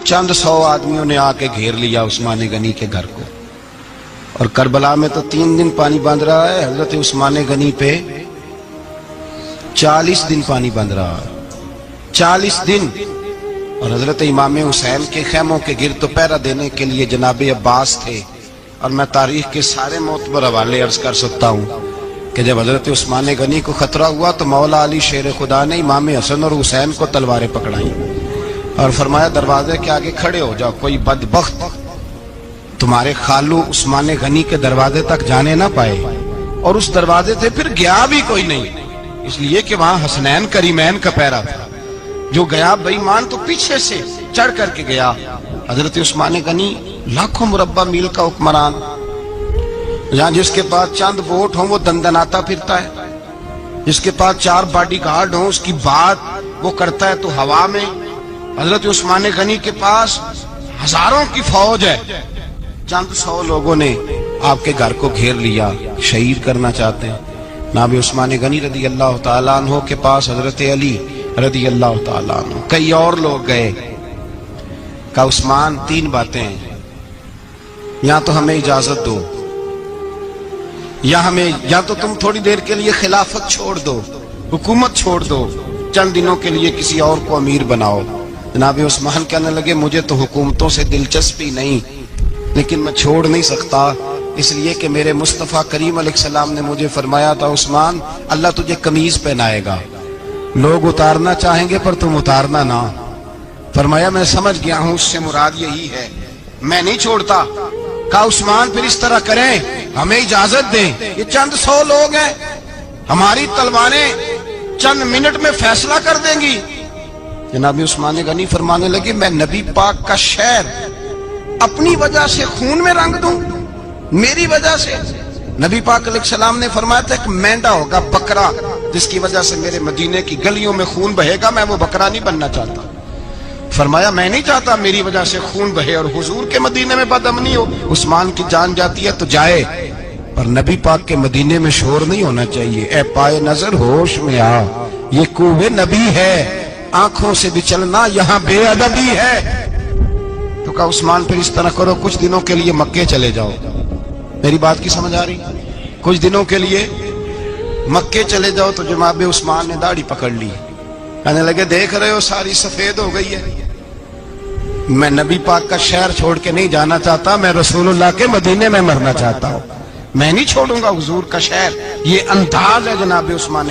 چند 100 آدمیوں نے آ کے گھیر لیا عثمان غنی کے گھر کو، اور کربلا میں تو 3 دن پانی بند رہا ہے، حضرت عثمان غنی پہ 40 دن پانی بند رہا ہے، 40 دن۔ اور حضرت امام حسین کے خیموں کے گرد تو پہرا دینے کے لیے جناب عباس تھے، اور میں تاریخ کے سارے معتبر حوالے عرض کر سکتا ہوں کہ جب حضرت عثمان غنی کو خطرہ ہوا تو مولا علی شیر خدا نے امام حسن اور حسین کو تلواریں پکڑائیں اور فرمایا دروازے کے آگے کھڑے ہو جاؤ، کوئی بدبخت تمہارے خالو عثمان غنی کے دروازے تک جانے نہ پائے۔ اور اس دروازے سے پھر گیا بھی کوئی نہیں، اس لیے کہ وہاں حسنین کریمین کا پہرا تھا۔ جو گیا بے ایمان تو پیچھے سے چڑھ کر کے گیا۔ حضرت عثمان غنی لاکھوں مربع میل کا حکمران، جہاں جس کے پاس چند ووٹ ہوں وہ دندناتا پھرتا ہے، جس کے پاس 4 باڈی گارڈ ہوں اس کی بات وہ کرتا ہے تو ہوا میں۔ حضرت عثمان غنی کے پاس ہزاروں کی فوج ہے، چند 100 لوگوں نے آپ کے گھر کو گھیر لیا، شہید کرنا چاہتے ہیں۔ جناب عثمان غنی رضی اللہ تعالیٰ عنہ کے پاس حضرت علی رضی اللہ تعالیٰ عنہ، کئی اور لوگ گئے۔ کہا عثمان 3 باتیں ہیں، یا تو ہمیں اجازت دو، یا تو تم تھوڑی دیر کے لیے خلافت چھوڑ دو، حکومت چھوڑ دو، چند دنوں کے لیے کسی اور کو امیر بناؤ۔ جناب عثمان کہنے لگے مجھے تو حکومتوں سے دلچسپی نہیں، لیکن میں چھوڑ نہیں سکتا، اس لیے کہ میرے مصطفیٰ کریم علیہ السلام نے مجھے فرمایا تھا عثمان اللہ تجھے قمیض پہنائے گا، لوگ اتارنا چاہیں گے پر تم اتارنا نہ۔ فرمایا میں سمجھ گیا ہوں، اس سے مراد یہی ہے، میں نہیں چھوڑتا۔ کہا عثمان پھر اس طرح کریں، ہمیں اجازت دیں، یہ چند 100 لوگ ہیں، ہماری تلواریں چند منٹ میں فیصلہ کر دیں گی۔ جناب عثمان غنی فرمانے لگے میں نبی پاک کا شہر اپنی وجہ سے خون میں رنگ دوں، میری وجہ سے؟ نبی پاک علیہ السلام نے فرمایا تھا ایک مینڈا ہوگا، بکرا، جس کی وجہ سے میرے مدینے کی گلیوں میں خون بہے گا، میں وہ بکرا نہیں بننا چاہتا۔ فرمایا میں نہیں چاہتا میری وجہ سے خون بہے اور حضور کے مدینے میں بدامنی ہو۔ عثمان کی جان جاتی ہے تو جائے، پر نبی پاک کے مدینے میں شور نہیں ہونا چاہیے۔ اے پائے نظر ہوش میں آ، یہ کوہ نبی ہے، آنکھوں سے بھی چلنا یہاں بے ادبی ہے۔ تو کہا عثمان پھر اس طرح کرو، کچھ دنوں کے لیے مکے چلے جاؤ۔ میری بات کی سمجھ آ رہی؟ کچھ دنوں کے لیے مکے چلے جاؤ۔ تو جناب عثمان نے داڑھی پکڑ لی، کہنے لگے دیکھ رہے ہو ساری سفید ہو گئی ہے، میں نبی پاک کا شہر چھوڑ کے نہیں جانا چاہتا، میں رسول اللہ کے مدینے میں مرنا چاہتا ہوں، میں نہیں چھوڑوں گا حضور کا شہر۔ یہ انداز ہے جناب عثمان